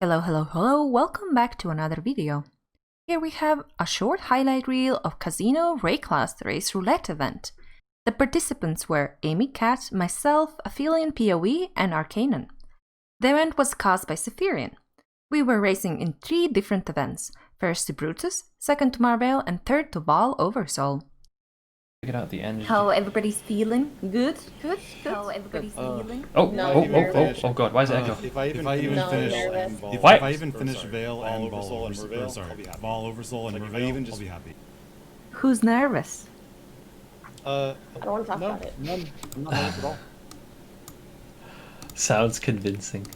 Hello, hello, hello, welcome back to another video. Here we have a short highlight reel of Casino Wraeclast Race Roulette event. The participants were Amy Cat, myself, Aphelion PoE, and Arcanon. The event was caused by Zephyrian. We were racing in 3 different events, first to Brutus, second to Marvel, and third to Val Oversoul. Figured out the engine. How everybody's feeling? Good? How everybody's feeling? Oh god, why is it echo? If I even finish Veil and Ball Oversoul, sorry, Ball Oversoul and Merveil, I'll be happy. Who's nervous? I don't want to talk about it. None. I'm not nervous at all. Sounds convincing.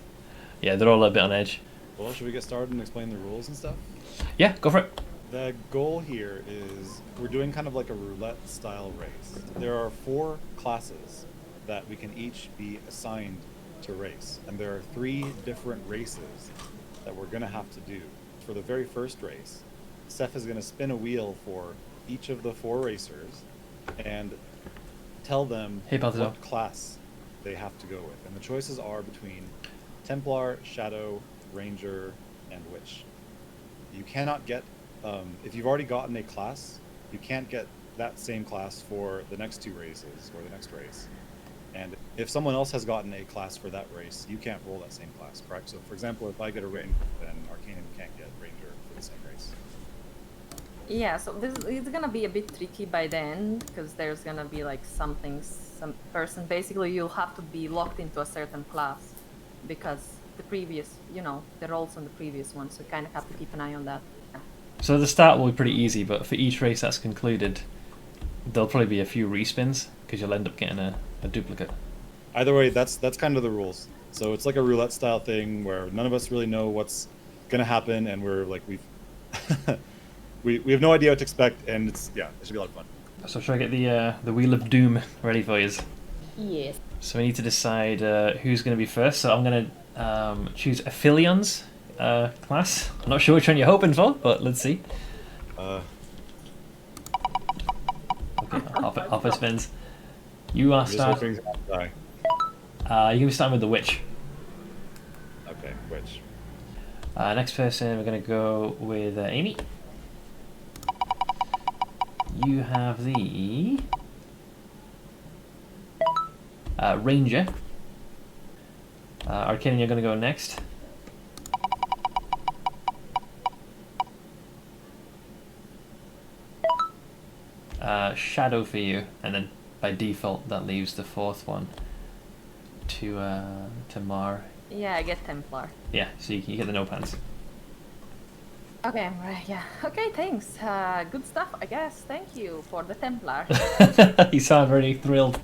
Yeah, they're all a bit on edge. Well, should we get started and explain the rules and stuff? Yeah, go for it. The goal here is we're doing kind of like a roulette style race. There are 4 classes that we can each be assigned to race, and there are 3 different races that we're gonna have to do. For the very first race, Seth is gonna spin a wheel for each of the 4 racers and tell them what class they have to go with. And the choices are between Templar, Shadow, Ranger, and Witch. You cannot get if you've already gotten a class, you can't get that same class for the next 2 races or the next race. And if someone else has gotten a class for that race, you can't roll that same class, correct? So for example, if I get a Ranger, then Arcanon can't get Ranger for the same race. Yeah, so this is gonna be a bit tricky by the end, because there's gonna be like some person, basically you'll have to be locked into a certain class, because the previous, the roles on the previous one, so you kind of have to keep an eye on that. So the start will be pretty easy, but for each race that's concluded, there'll probably be a few respins, because you'll end up getting a duplicate. Either way, that's kind of the rules. So it's like a roulette style thing where none of us really know what's gonna happen, and we're like we have no idea what to expect, and it should be a lot of fun. So should I get the Wheel of Doom ready for you? Yes. So we need to decide who's going to be first. So I'm going to choose Aphelion's class. I'm not sure which one you're hoping for, but let's see. Okay, off it spins. You are starting. You can be starting with the Witch. Okay, Witch. Next person, we're going to go with Amy. You have the Ranger. Arcanon, you're going to go next. Shadow for you, and then by default that leaves the 4th one to Mar. Yeah, I get Templar. Yeah, so you get the no pants. Okay, right, yeah. Okay, thanks. Good stuff, I guess. Thank you for the Templar. You sound very thrilled.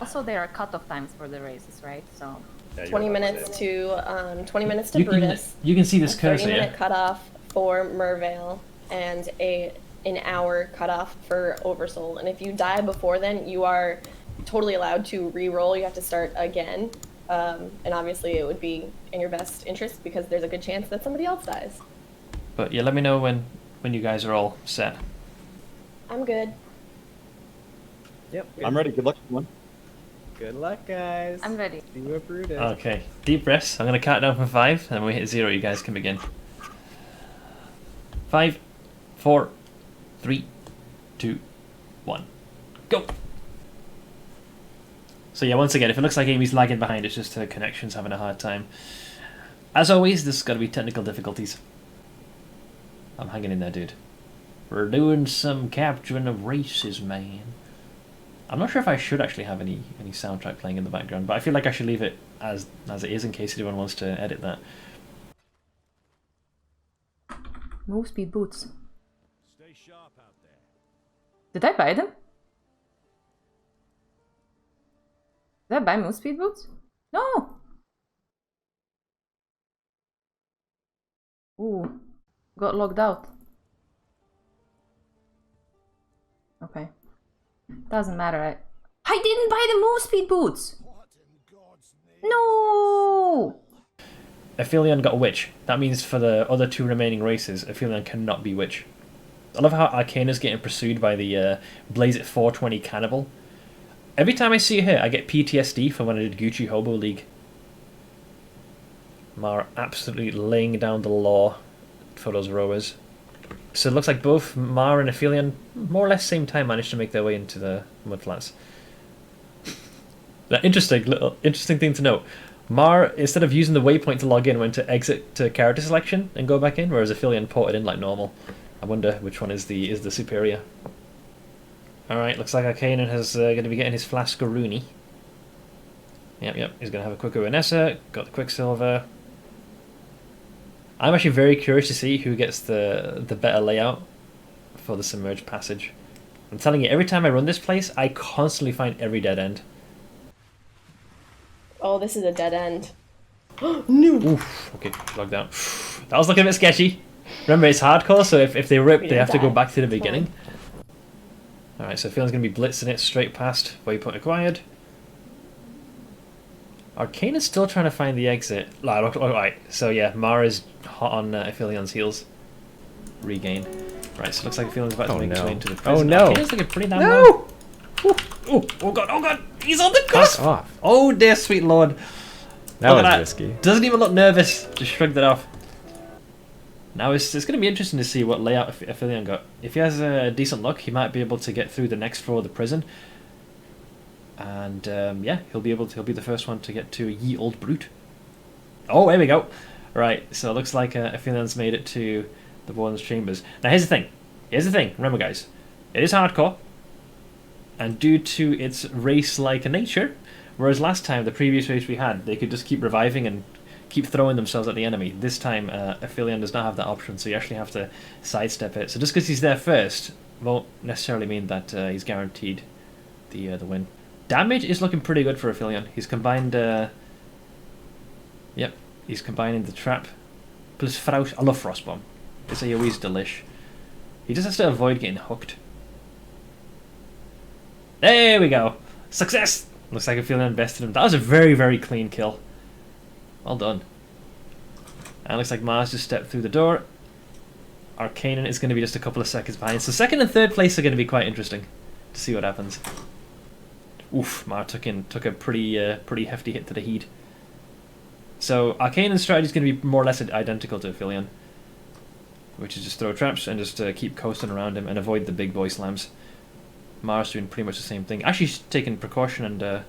Also, there are cutoff times for the races, right? So 20 minutes to 20 minutes to Brutus. You can see this cursor, 30-minute cutoff for Merveil, and an hour cutoff for Oversoul. And if you die before then, you are totally allowed to re-roll. You have to start again. And obviously, it would be in your best interest because there's a good chance that somebody else dies. But yeah, let me know when you guys are all set. I'm good. Yep. I'm ready. Good luck, everyone. Good luck, guys. I'm ready. See you at Brutus. Okay, deep breaths. I'm going to count down from 5, and when we hit 0, you guys can begin. 5, 4, 3, 2, 1, go! So yeah, once again, if it looks like Amy's lagging behind, it's just her connection's having a hard time. As always, this is going to be technical difficulties. I'm hanging in there, dude. We're doing some capturing of races, man. I'm not sure if I should actually have any soundtrack playing in the background, but I feel like I should leave it as it is in case anyone wants to edit that. Move speed boots. Stay sharp out there. Did I buy them? Did I buy move speed boots? No! Ooh. Got logged out. Okay. Doesn't matter. I didn't buy the move speed boots! No! Aphelion got Witch. That means for the other 2 remaining races, Aphelion cannot be Witch. I love how Arcana's getting pursued by the Blaze at 420 Cannibal. Every time I see her, I get PTSD from when I did Gucci Hobo League. Mar absolutely laying down the law for those rowers. So it looks like both Mar and Aphelion, more or less same time, managed to make their way into the mudflats. That interesting thing to note. Mar, instead of using the waypoint to log in, went to exit to character selection and go back in, whereas Aphelion ported in like normal. I wonder which one is the superior. Alright, looks like Arcanan is going to be getting his flask of Rooney. Yep, he's going to have a quick Vanessa, got the Quicksilver. I'm actually very curious to see who gets the better layout for the submerged passage. I'm telling you, every time I run this place, I constantly find every dead end. Oh, this is a dead end. No! Oof, okay, logged out. That was looking a bit sketchy. Remember, it's hardcore, so if they rip, they have to go back to the beginning. Alright, so Phil's going to be blitzing it straight past waypoint acquired. Arcanan's still trying to find the exit. Alright, so yeah, Mara's hot on Aphilion's heels. Regain. Right, so it looks like Aphilion's about to make his way into the prison. Oh no! Arcanan's looking pretty damn low. Oh god! He's on the cusp! Fuck off. Oh dear sweet lord. That Look was at risky. Doesn't even look nervous. Just shrugged it off. Now it's going to be interesting to see what layout Aphelion got. If he has decent luck, he might be able to get through the next floor of the prison. And yeah, he'll be the first one to get to Ye Old Brute. Oh, there we go. Right, so it looks like Aphilion's made it to the Warden's chambers. Now here's the thing. Remember, guys, it is hardcore, and due to its race-like nature, whereas last time, the previous race we had, they could just keep reviving and keep throwing themselves at the enemy. This time, Aphelion does not have that option, so you actually have to sidestep it. So just because he's there first won't necessarily mean that he's guaranteed the win. Damage is looking pretty good for Aphelion. He's combined... yep, he's combining the trap plus Frost. I love Frostbomb. It's a always delish. He just has to avoid getting hooked. There we go! Success! Looks like Aphelion bested him. That was a very, very clean kill. Well done. And it looks like Mars just stepped through the door. Arcanan is going to be just a couple of seconds behind. So second and third place are going to be quite interesting to see what happens. Oof, Mar took a pretty hefty hit to the heat. So Arcanan's strategy is going to be more or less identical to Aphelion, which is just throw traps and just keep coasting around him and avoid the big boy slams. Mar's doing pretty much the same thing. Actually, she's taking precaution and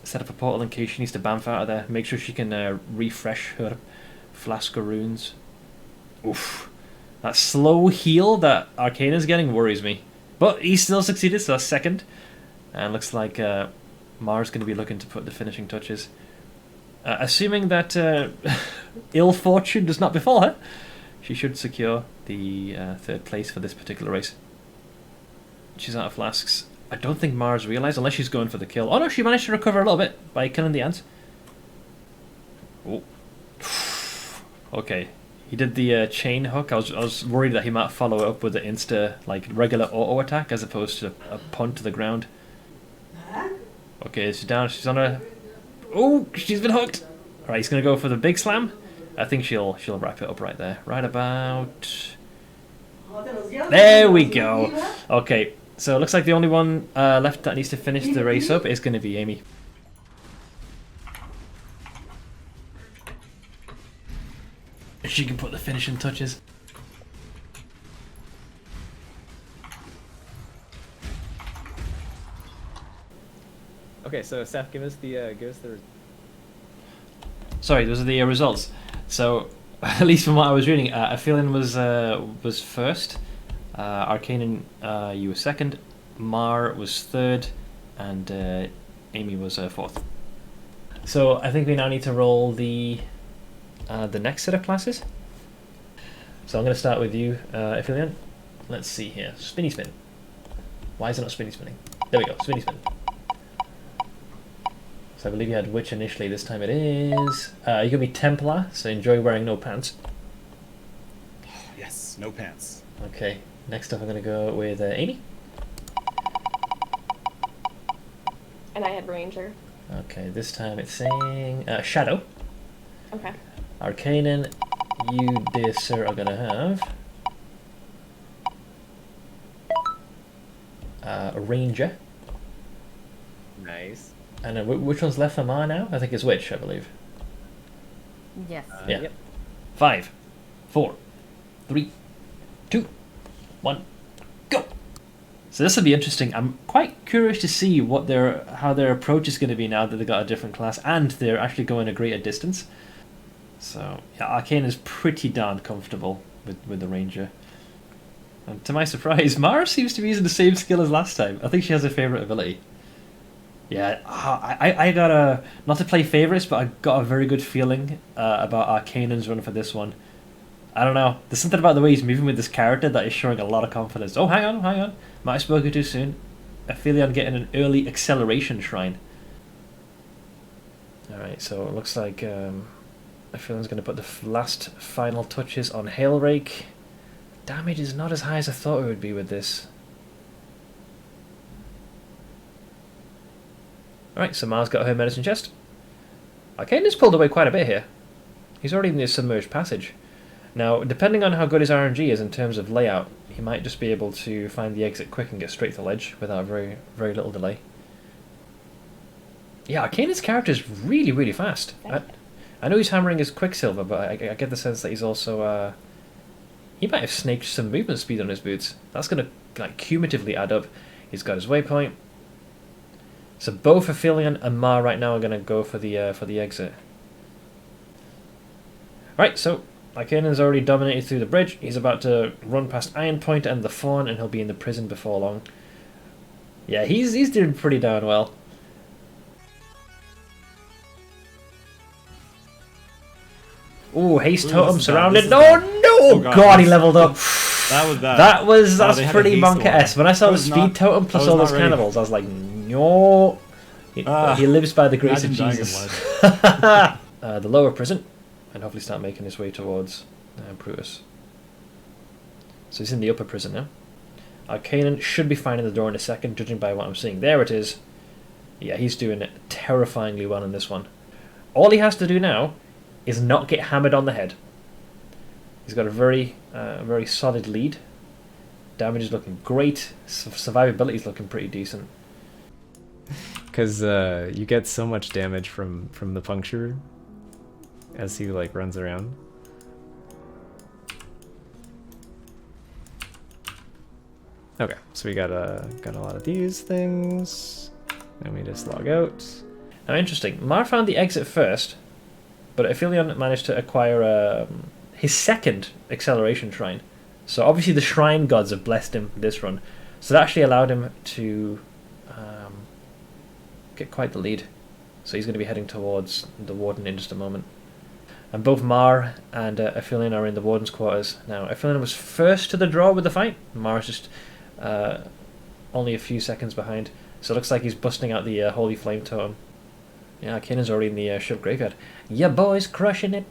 set up a portal in case she needs to bamf out of there. Make sure she can refresh her flask of runes. Oof. That slow heal that Arcanan's getting worries me. But he still succeeded, so that's second. And looks like Mar's going to be looking to put the finishing touches. Assuming that ill fortune does not befall her, she should secure the third place for this particular race. She's out of flasks. I don't think Mars realised, unless she's going for the kill. Oh no, she managed to recover a little bit by killing the ants. Oh. Okay. He did the chain hook. I was worried that he might follow it up with the insta, like, regular auto attack as opposed to a punt to the ground. Okay, she's down. She's on a... Oh, she's been hooked. Alright, he's going to go for the big slam. I think she'll wrap it up right there. Right about... There we go. Okay, so it looks like the only one left that needs to finish the race up is going to be Amy. She can put the finishing touches. Okay, so Seth, give us the Sorry, those are the results. So, at least from what I was reading, Aphelion was first. Arcanan, you were second. Mar was third, and Amy was fourth. So I think we now need to roll the next set of classes. So I'm going to start with you, Aphelion. Let's see here. Spinny spin. Why is it not spinny spinning? There we go. Spinny spin. So I believe you had Witch initially. This time it is. You're going to be Templar, so enjoy wearing no pants. Yes, no pants. Okay. Next up, I'm going to go with Amy. And I had Ranger. Okay, this time it's saying Shadow. Okay. Arcanan, you, dear sir, are going to have a Ranger. nice. And then which one's left for Mar now? I think it's Witch, I believe. Yes. Yeah. Yep. 5, 4, 3, 2, 1, go. So this will be interesting. I'm quite curious to see how their approach is going to be now that they got a different class and they're actually going a greater distance. So yeah, Arcane is pretty darn comfortable with the Ranger. And to my surprise, Mara seems to be using the same skill as last time. I think she has her favourite ability. Yeah, I got a... Not to play favourites, but I got a very good feeling about Arcanon's run for this one. I don't know. There's something about the way he's moving with this character that is showing a lot of confidence. Oh, hang on. Might have spoken too soon. Aphelion getting an early acceleration shrine. Alright, so it looks like Aphelion's going to put the last final touches on Hail Rake. Damage is not as high as I thought it would be with this. Alright, so Mars got her medicine chest. Arcane has pulled away quite a bit here. He's already in the submerged passage. Now, depending on how good his RNG is in terms of layout, he might just be able to find the exit quick and get straight to the ledge without very, very little delay. Yeah, Arcane's character is really, really fast. I know he's hammering his Quicksilver, but I get the sense that he's also... he might have snaked some movement speed on his boots. That's going to like cumulatively add up. He's got his waypoint. So both Aphelion and Mar right now are going to go for the exit. Right, so Arcanon's already dominated through the bridge. He's about to run past Iron Point and the Fawn, and he'll be in the prison before long. Yeah, he's doing pretty darn well. Ooh, haste totem surrounded. No, no! God, he leveled up. That was bad. That's pretty Monka-esque. When I saw the speed totem plus all those cannibals, I was like, no. He lives by the grace of Jesus. The lower prison, and hopefully start making his way towards Brutus. So he's in the upper prison now. Arcanon should be finding the door in a second, judging by what I'm seeing. There it is. Yeah, he's doing terrifyingly well in this one. All he has to do now is not get hammered on the head. He's got a very solid lead. Damage is looking great. Survivability is looking pretty decent. Because you get so much damage from the puncture as he like runs around. Okay, so we got a lot of these things. Let me just log out. Now, interesting. Mar found the exit first, but Aphelion managed to acquire his second acceleration shrine. So obviously the shrine gods have blessed him this run. So that actually allowed him to get quite the lead. So he's going to be heading towards the Warden in just a moment. And both Mar and Aphelion are in the Warden's quarters. Now, Aphelion was first to the draw with the fight. Mar's just only a few seconds behind. So it looks like he's busting out the Holy Flame Totem. Yeah, Arcanon's already in the ship graveyard. Yeah, boys, crushing it.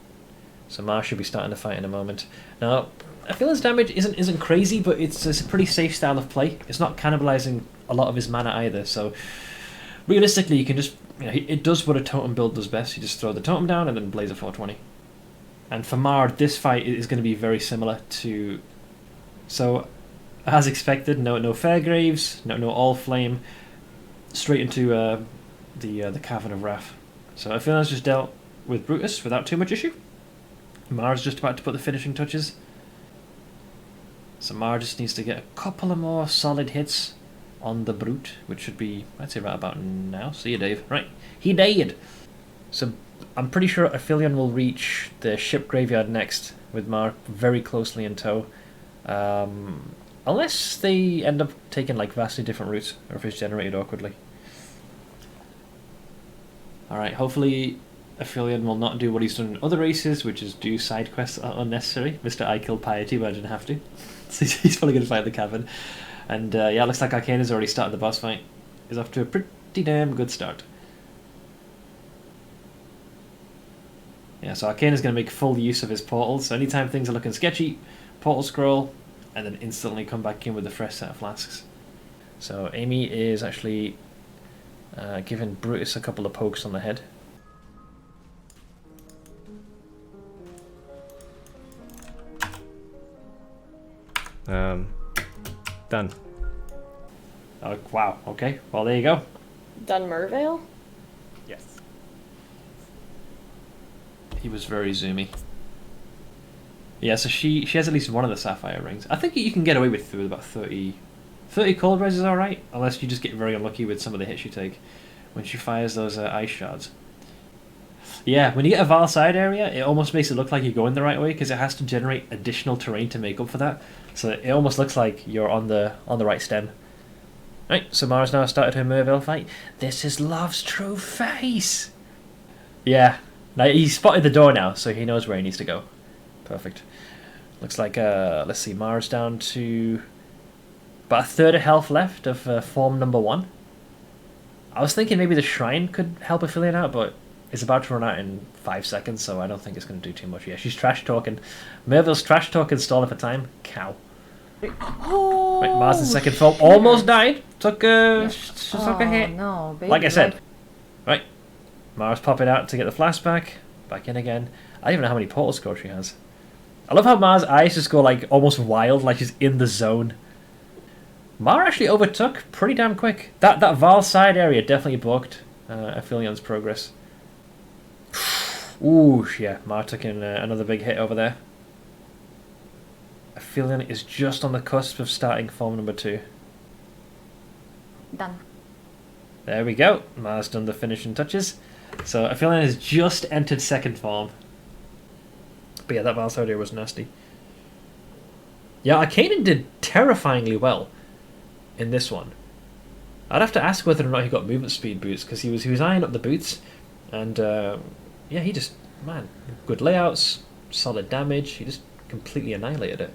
So Mar should be starting to fight in a moment. Now, Aphelion's damage isn't crazy, but it's a pretty safe style of play. It's not cannibalizing a lot of his mana either, so realistically you can just, it does what a totem build does best. You just throw the totem down and then blaze a 420. And for Mar, this fight is going to be very similar to... So, as expected, no Fairgraves, no All Flame, straight into the Cavern of Wrath. So Aphilion's just dealt with Brutus without too much issue. Mar's just about to put the finishing touches. So Mar just needs to get a couple of more solid hits on the Brute, which should be, I'd say, right about now. See you, Dave. Right, he died. So I'm pretty sure Aphelion will reach the ship graveyard next, with Mar very closely in tow. Unless they end up taking like vastly different routes, or if it's generated awkwardly. Alright, hopefully Aphelion will not do what he's done in other races, which is do side quests that are unnecessary. Mr. I kill piety, but I didn't have to. So he's probably going to fight the cavern. And yeah, looks like Arcanon's already started the boss fight. He's off to a pretty damn good start. Yeah, so Arcanon's going to make full use of his portals. So anytime things are looking sketchy, portal scroll, and then instantly come back in with a fresh set of flasks. So Amy is actually giving Brutus a couple of pokes on the head. Done. Oh, wow, okay. Well, there you go. Done Mervale? Yes. He was very zoomy. Yeah, so she has at least one of the sapphire rings. I think you can get away with about 30 cold res is alright, unless you just get very unlucky with some of the hits you take when she fires those ice shards. Yeah, when you get a Val side area, it almost makes it look like you're going the right way because it has to generate additional terrain to make up for that. So it almost looks like you're on the right stem. Right, so Mara's now started her Merville fight. This is Love's true face. Yeah, now he's spotted the door now, so he knows where he needs to go. Perfect. Looks like let's see, Mara's down to about a third of health left of form number 1. I was thinking maybe the shrine could help Aphelion out, but it's about to run out in 5 seconds, so I don't think it's going to do too much. Yeah, she's trash talking. Merville's trash talking, stalling for time. Cow. Oh, Right, Mars in second form. Almost died. Took a hit. No, baby, like I said. Right. Mars popping out to get the flash back. Back in again. I don't even know how many portal scores she has. I love how Mars' eyes just go like almost wild, like she's in the zone. Mara actually overtook pretty damn quick. That Val side area definitely blocked Aphelion's progress. Ooh, yeah, Mara took in another big hit over there. Aphelion is just on the cusp of starting form number 2. Done. There we go. Mara's done the finishing touches. So Aphelion has just entered second form. But yeah, that Val side area was nasty. Yeah, Arcanum did terrifyingly well in this one. I'd have to ask whether or not he got movement speed boots, because he was eyeing up the boots, and yeah, he just, man, good layouts, solid damage, he just completely annihilated it.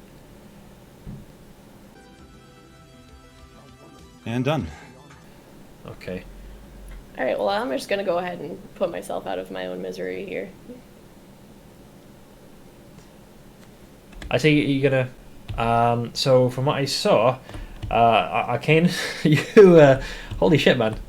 And done. Okay. Alright, well, I'm just gonna go ahead and put myself out of my own misery here. I think you're gonna, so from what I saw, Arcane, you, holy shit, man.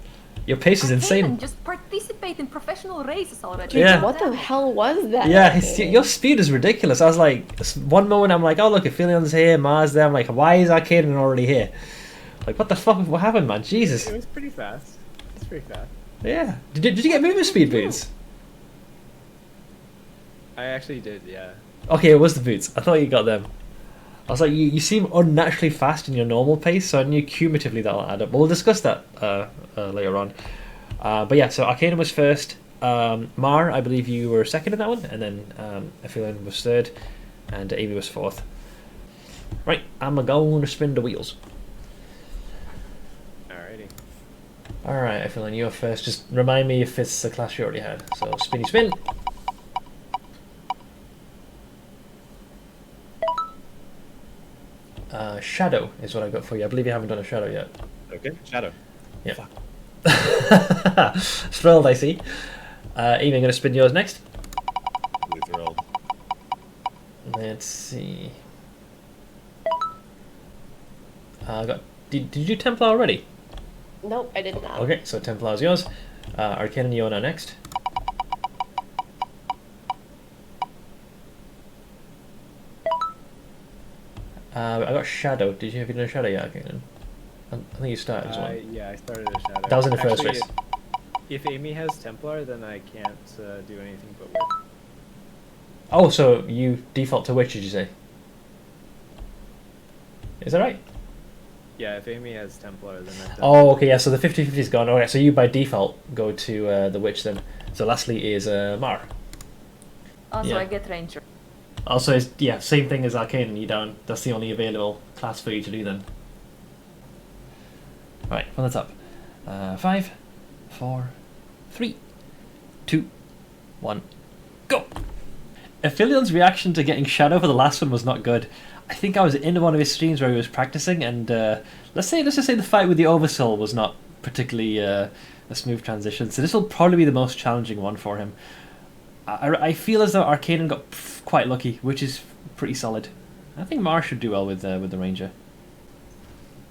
Your pace is insane. Just participate in professional races already. Dude, Yeah. what the hell was that? Yeah, your speed is ridiculous. I was like, one moment I'm like, oh look, Aphelion's here, Mars there. I'm like, why is Arcane already here? Like, what the fuck? What happened, man? Jesus. It was pretty fast. It's pretty fast. Yeah. Did you get movement speed boots? I actually did, yeah. Okay, it was the boots. I thought you got them. I was like, you seem unnaturally fast in your normal pace, so I knew cumulatively that'll add up. But we'll discuss that later on. But yeah, so Arcanum was first. Mar, I believe you were second in that one, and then Aphelion was third, and Amy was fourth. Right, I'm going to spin the wheels. Alrighty. Alright, Aphelion, you're first. Just remind me if it's the class you already had. So, spinny spin. Shadow is what I got for you. I believe you haven't done a shadow yet. Okay, Shadow. Yeah. Thrilled, I see. Amy, I'm going to spin yours next. Really thrilled. Let's see. Did you do Templar already? Nope, I did not. Okay, so Templar is yours. Arcane and Iona next. I got Shadow. Did you have you done a Shadow yet, Arcane? I think you started as one. Yeah, I started a shadow. That was in the first Actually, race. If Amy has Templar, then I can't do anything but win. Oh, so you default to which, did you say? Is that right? Yeah, if Amy has Templar, then I've done. Oh, okay, yeah, so the 50-50 is gone. Okay, so you by default go to the Witch then. So lastly is Mar. Also, Yeah. I get Ranger. Also, it's, yeah, same thing as Arcane, you don't. That's the only available class for you to do then. Right, from the top. 5, 4, 3, 2, 1, go! Aphelion's reaction to getting Shadow for the last one was not good. I think I was in one of his streams where he was practicing, and let's just say the fight with the Oversoul was not particularly a smooth transition. So this will probably be the most challenging one for him. I feel as though Arcanum got quite lucky, which is pretty solid. I think Mar should do well with the Ranger.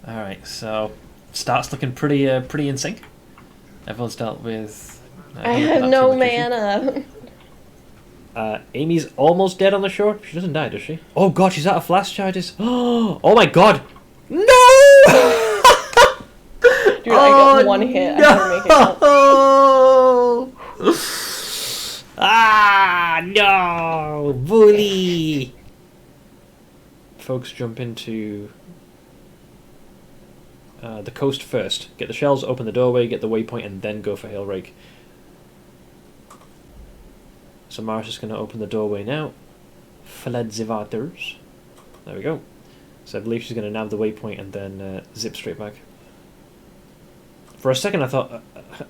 All right, so starts looking pretty in sync. Everyone's dealt with. I have no mana. Amy's almost dead on the shore. She doesn't die, does she? Oh god, she's out of flash charges. Oh my god! No! Dude, I got one hit. I never make it out. no! Bully! Folks jump into the coast first. Get the shells, open the doorway, get the waypoint, and then go for Hailrake. So Mars is going to open the doorway now. Fledzivators. There we go. So I believe she's going to nav the waypoint and then zip straight back. For a second I thought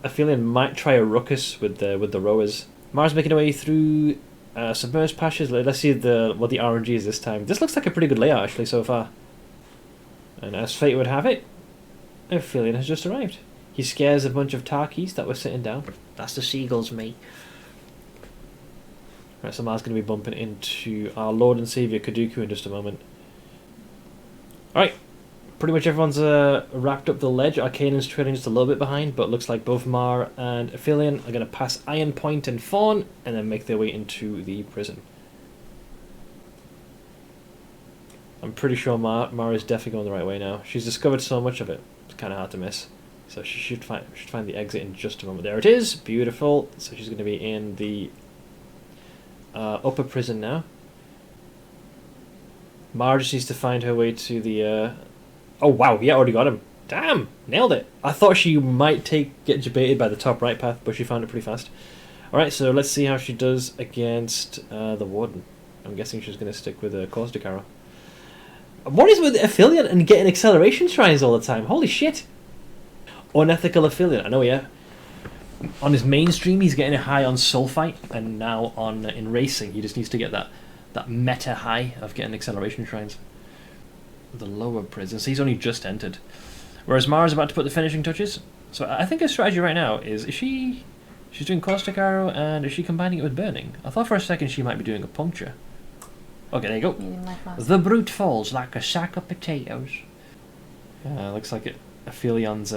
Aphelion might try a ruckus with the rowers. Mars making her way through submerged pastures. Let's see what the RNG is this time. This looks like a pretty good layout actually so far. And as fate would have it, Aphelion has just arrived. He scares a bunch of Tarkies that were sitting down. That's the seagulls, mate. Right, so Mars going to be bumping into our Lord and Saviour Kaduku in just a moment. Alright, pretty much everyone's wrapped up the ledge. Arcanon's trailing just a little bit behind, but looks like both Mar and Aphelion are going to pass Iron Point and Fawn, and then make their way into the prison. I'm pretty sure Mar is definitely going the right way now. She's discovered so much of it, it's kind of hard to miss. So she should find the exit in just a moment. There it is, beautiful. So she's going to be in the upper prison now. Mar just needs to find her way to the... Oh wow, yeah, already got him. Damn, nailed it. I thought she might get debated by the top right path, but she found it pretty fast. Alright, so let's see how she does against the Warden. I'm guessing she's going to stick with Caustic Arrow. What is with Aphelion and getting acceleration shrines all the time? Holy shit. Unethical Aphelion, I know, yeah. On his mainstream, he's getting a high on Sulfite, and now in racing, he just needs to get that meta high of getting acceleration shrines. The lower prison, so he's only just entered. Whereas Mara's about to put the finishing touches. So I think her strategy right now she's doing Caustic Arrow, and is she combining it with Burning? I thought for a second she might be doing a Puncture. Okay, there you go. The brute falls like a sack of potatoes. Looks like Aphelion's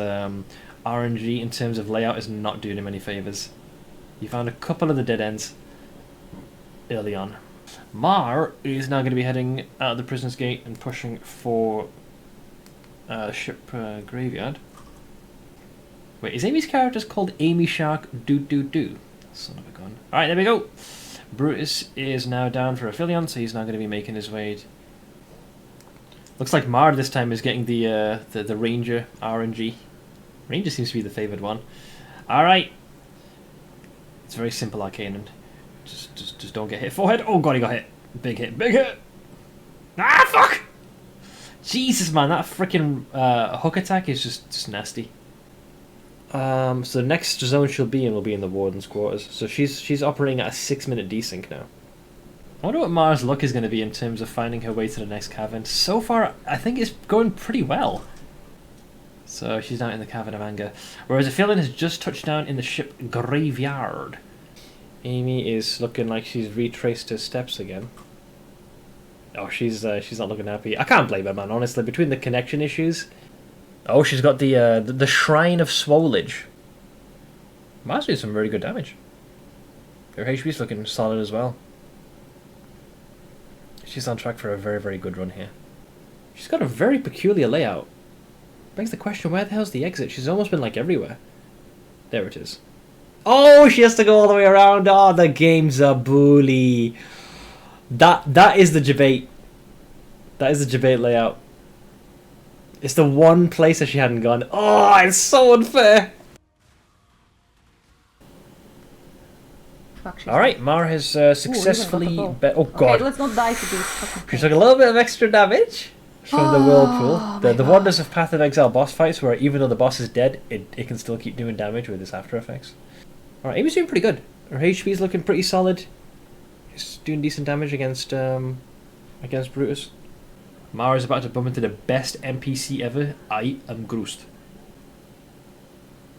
RNG in terms of layout is not doing him any favours. He found a couple of the dead ends early on. Mar is now going to be heading out of the prison's gate and pushing for ship graveyard. Wait, is Amy's character called Amy Shark Doo? Son of a gun. Alright, there we go. Brutus is now down for Aphelion, so he's now going to be making his way. Looks like Mar this time is getting the Ranger RNG. Ranger seems to be the favoured one. Alright. It's very simple, Arcanon. Just don't get hit. Forehead. Oh god, he got hit. Big hit. Big hit. Ah, fuck! Jesus, man, that freaking hook attack is just nasty. So the next zone she'll be in will be in the Warden's quarters. So she's operating at a 6-minute desync now. I wonder what Mara's luck is going to be in terms of finding her way to the next cavern. So far, I think it's going pretty well. So she's now in the Cavern of Anger. Whereas Aphelion has just touched down in the ship Graveyard. Amy is looking like she's retraced her steps again. Oh, she's not looking happy. I can't blame her, man, honestly. Between the connection issues... Oh, she's got the Shrine of Swolage. Mars doing some very good damage. Her HP's looking solid as well. She's on track for a very, very good run here. She's got a very peculiar layout. Begs the question, where the hell's the exit? She's almost been like everywhere. There it is. Oh, she has to go all the way around. Oh, the game's a bully. That is the debate. That is the debate layout. It's the one place that she hadn't gone. Oh, it's so unfair. Alright, Mar has successfully... Oh god. Okay, let's not die to these fucking She took a little bit of extra damage from the Whirlpool. The wonders of Path of Exile boss fights, where even though the boss is dead, it can still keep doing damage with its after effects. Alright, Amy's doing pretty good. Her HP's looking pretty solid. She's doing decent damage against Brutus. Mara is about to bump into the best NPC ever. I am Groost.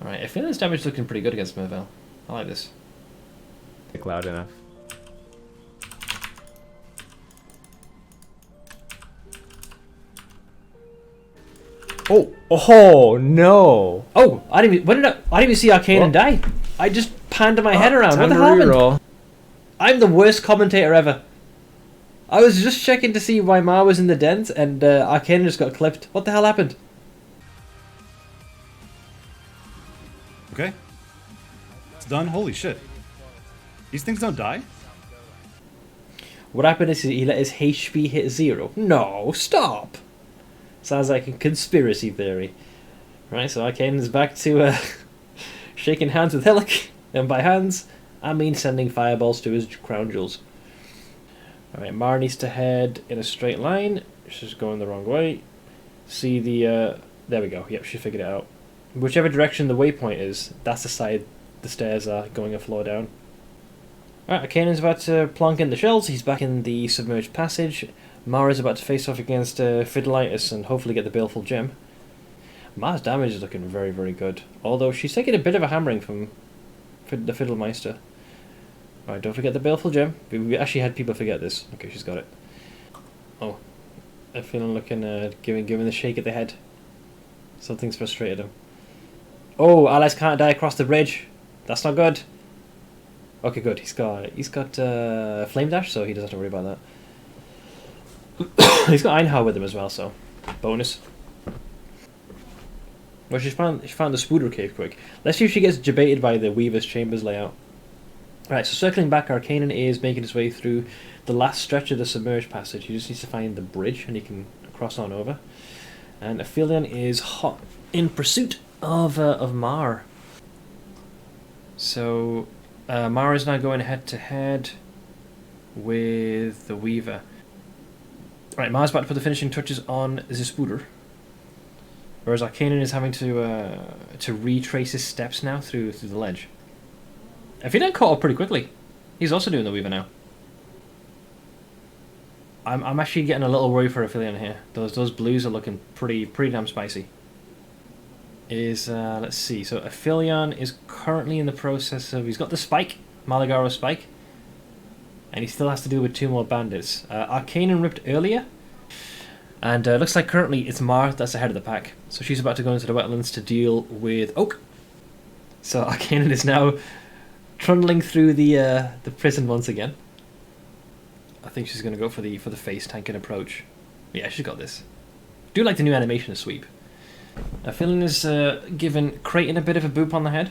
Alright, I feel this damage is looking pretty good against Mervale. I like this. Loud enough. Oh no! Oh, I didn't even see Arcanon die. I just panned my head around. What the hell happened? I'm the worst commentator ever. I was just checking to see why Mar was in the dent, and Arcanon just got clipped. What the hell happened? Okay. It's done. Holy shit. These things don't die? What happened is he let his HP hit 0. No, stop! Sounds like a conspiracy theory. Right, so Arcanon's back to shaking hands with Hillock. And by hands, I mean sending fireballs to his crown jewels. Alright, Mar needs to head in a straight line. She's going the wrong way. See the... there we go. Yep, she figured it out. Whichever direction the waypoint is, that's the side the stairs are going a floor down. Alright, Arcanon's about to plonk in the shells. He's back in the submerged passage. Mara's about to face off against Fiddleitis and hopefully get the baleful gem. Mara's damage is looking very, very good. Although she's taking a bit of a hammering from the Fiddlemeister. Alright, don't forget the baleful gem. We actually had people forget this. Okay, she's got it. Oh. I'm feeling looking, giving the shake at the head. Something's frustrated him. Oh, allies can't die across the bridge. That's not good. Okay, good. He's got flame dash, so he doesn't have to worry about that. He's got Einhar with him as well, so bonus. Well, she found the Spooder cave quick. Let's see if she gets debated by the Weaver's Chambers layout. Right, so circling back, Arcanon is making his way through the last stretch of the submerged passage. He just needs to find the bridge, and he can cross on over. And Aphelion is hot in pursuit of Mar. So Mar is now going head to head with the Weaver. Right, Mar's about to put the finishing touches on the Spooder, whereas Arcanon is having to retrace his steps now through the ledge. Aphelion caught up pretty quickly. He's also doing the Weaver now. I'm actually getting a little worried for Aphelion here. Those blues are looking pretty damn spicy. Let's see. So Aphelion is currently in the process of, he's got the spike, Malagaro spike, and he still has to deal with 2 more bandits. Arcanon ripped earlier, and looks like currently it's Mar that's ahead of the pack. So she's about to go into the wetlands to deal with Oak. So Arcanon is now trundling through the prison once again. I think she's going to go for the face tanking approach. Yeah, she's got this. Do like the new animation of sweep. Aphelion is giving Creighton a bit of a boop on the head.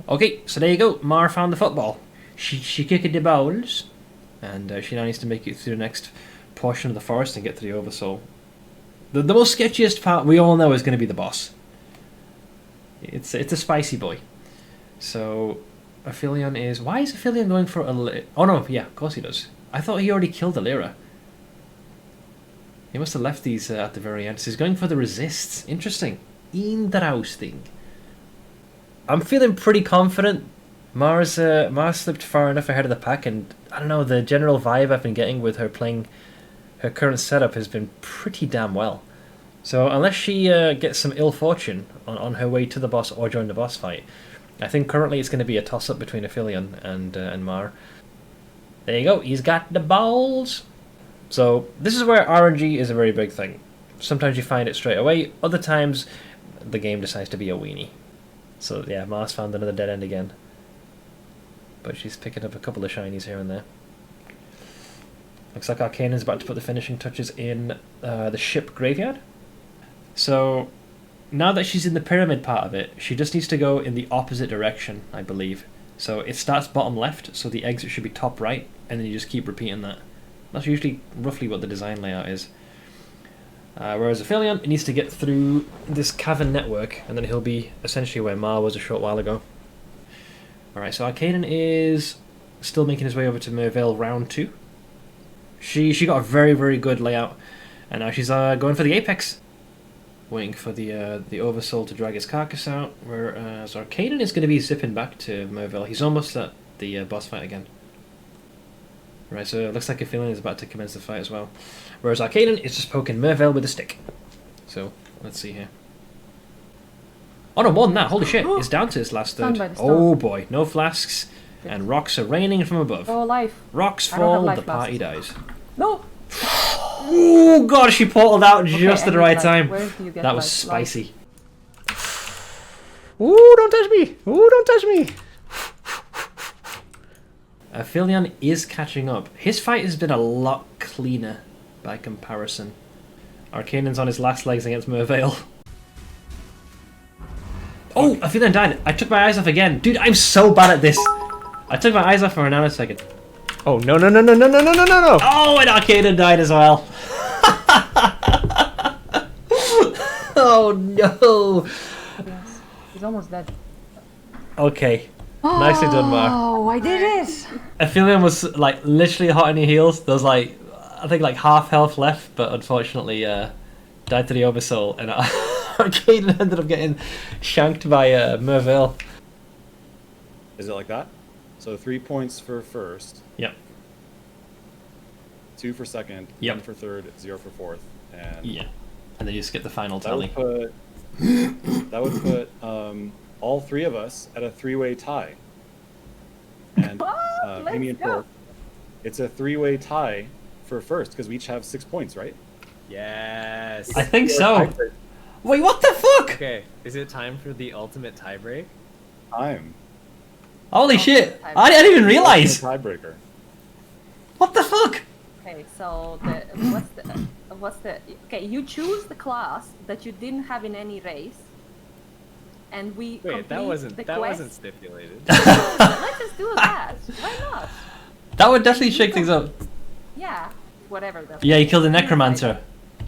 Okay, so there you go. Mar found the football. She kicked the balls, and she now needs to make it through the next portion of the forest and get to the Oversoul. The most sketchiest part we all know is going to be the boss. It's a spicy boy. So Aphelion is... Why is Aphelion going for a... Oh no, yeah, of course he does. I thought he already killed Alira. He must have left these at the very end. So he's going for the resists. Interesting. Interesting. I'm feeling pretty confident. Mars slipped far enough ahead of the pack, and I don't know, the general vibe I've been getting with her playing her current setup has been pretty damn well. So unless she gets some ill fortune on her way to the boss or during the boss fight, I think currently it's going to be a toss-up between Aphelion and Mar. There you go, he's got the balls! So this is where RNG is a very big thing. Sometimes you find it straight away, other times the game decides to be a weenie. So yeah, Mar's found another dead end again. But she's picking up a couple of shinies here and there. Looks like Arcanon's about to put the finishing touches in the ship graveyard. So now that she's in the pyramid part of it, she just needs to go in the opposite direction, I believe. So it starts bottom left, so the exit should be top right, and then you just keep repeating that. That's usually roughly what the design layout is. Whereas Aphelion needs to get through this cavern network, and then he'll be essentially where Mar was a short while ago. Alright, so Arcanon is still making his way over to Mervale round 2. She got a very, very good layout, and now she's going for the apex. Waiting for the Oversoul to drag his carcass out, whereas Arcanon is going to be zipping back to Mervale. He's almost at the boss fight again. Right, so it looks like Aphelion is about to commence the fight as well. Whereas Arcanon is just poking Mervale with a stick. So, let's see here. Oh no, more than that, holy shit, it's down to his last third. Oh boy, no flasks, and rocks are raining from above. Oh, life. Rocks fall, the party dies. No! Oh god, she portaled out just at the right time. Where do you get That was life? spicy. Ooh, don't touch me! Ooh, don't touch me! Aphelion is catching up. His fight has been a lot cleaner by comparison. Arcanon's on his last legs against Mervale. Oh, Aphelion died. I took my eyes off again. Dude, I'm so bad at this. I took my eyes off for a nanosecond. Oh no no no no no no no no no no! Oh, and Arcana died as well. Oh no. Yes. He's almost dead. Okay. Nicely done, Mar. Oh, I did it! Aphelion was like literally hot on your heels. There was like, I think like half health left, but unfortunately died to the Oversoul, and Arcana ended up getting shanked by Merville. Is it like that? So 3 points for first, Yep. 2 for second, Yep. 1 for third, 0 for fourth, and Yeah. And then you just get the final that tally. would put all three of us at a 3-way tie. And Amy and let's go. Torque, it's a 3-way tie for first because we each have 6 points, right? Yes. I think so. Wait, what the fuck? Okay, is it time for the ultimate tiebreak? Time. Holy shit! I didn't even realize. Tiebreaker. What the fuck? Okay, so what's the okay, you choose the class that you didn't have in any race. And we Wait, that complete wasn't the that quest. wasn't stipulated. Let's just do that. Why not? That would definitely shake things up. Yeah, whatever. Yeah, you killed a necromancer.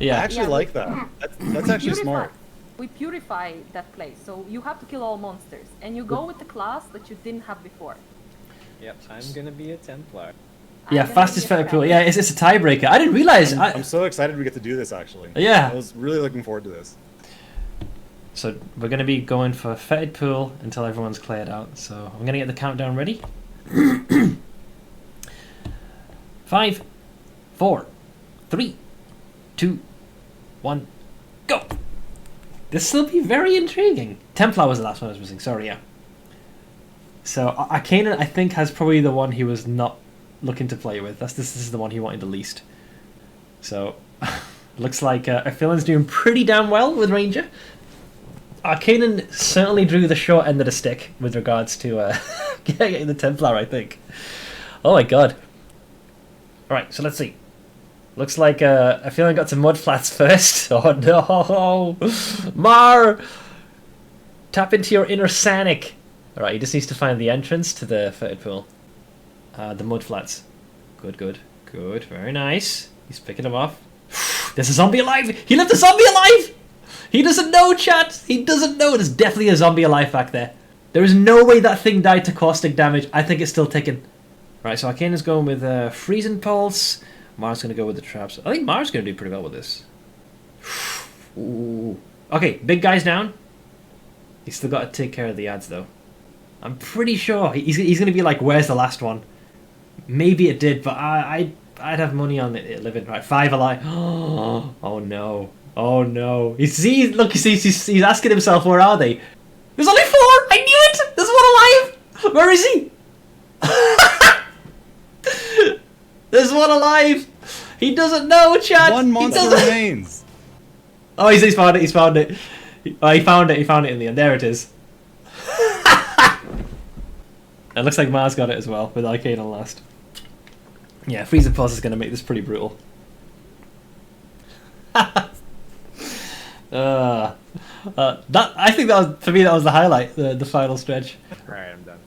I Yeah. actually like that. That's actually smart. We purify that place, so you have to kill all monsters, and you go with the class that you didn't have before. Yep, I'm gonna be a Templar. Yeah, I'm gonna fastest be a fair pool. Kraken. Yeah, it's a tiebreaker. I didn't realize. I'm so excited we get to do this actually. Yeah. I was really looking forward to this. So we're going to be going for fetid pool until everyone's cleared out. So I'm going to get the countdown ready. 5, 4, 3, 2, 1, go! This will be very intriguing. Templar was the last one I was missing. Sorry, yeah. So Arcana, I think, has probably the one he was not looking to play with. This is the one he wanted the least. So looks like Aphilion's doing pretty damn well with Ranger. Arcanan certainly drew the short end of the stick with regards to getting the Templar, I think. Oh my god. Alright, so let's see. Looks like Aphelion got to mud flats first. Oh no! Mar! Tap into your inner Sanic. Alright, he just needs to find the entrance to the fetid pool. The mud flats. Good, good, good. Very nice. He's picking them off. There's a zombie alive! He left a zombie alive! He doesn't know, chat! He doesn't know! There's definitely a zombie alive back there. There is no way that thing died to caustic damage. I think it's still ticking. Right, so Arcana's going with Freezing Pulse. Mar's going to go with the traps. I think Mar's going to do pretty well with this. Ooh. Okay, big guy's down. He's still got to take care of the ads, though. I'm pretty sure he's going to be like, where's the last one? Maybe it did, but I'd have money on it living. Right, 5 alive. Oh no. Oh no. Look, he's asking himself, where are they? There's only 4! I knew it! There's one alive! Where is he? There's one alive! He doesn't know, Chad! One monster remains! Oh, he's found it, he's found it. Oh, he found it in the end. There it is. It looks like Mars got it as well, with Arcane on last. Yeah, Freezer Pulse is going to make this pretty brutal. I think that was, for me, that was the highlight, the final stretch. Alright, I'm done.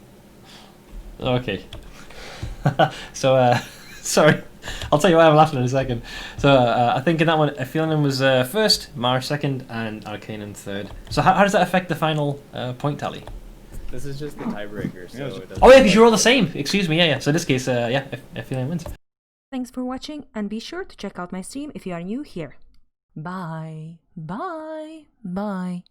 Okay. So, sorry. I'll tell you why I'm laughing in a second. So, I think in that one, Aphelion was first, Mars second, and Arcanum third. So, how does that affect the final point tally? This is just the tiebreaker, so it doesn't. Oh, yeah, because you're all the same. Excuse me, yeah. So, in this case, yeah, Aphelion wins. Thanks for watching, and be sure to check out my stream if you are new here. Bye. Bye. Bye.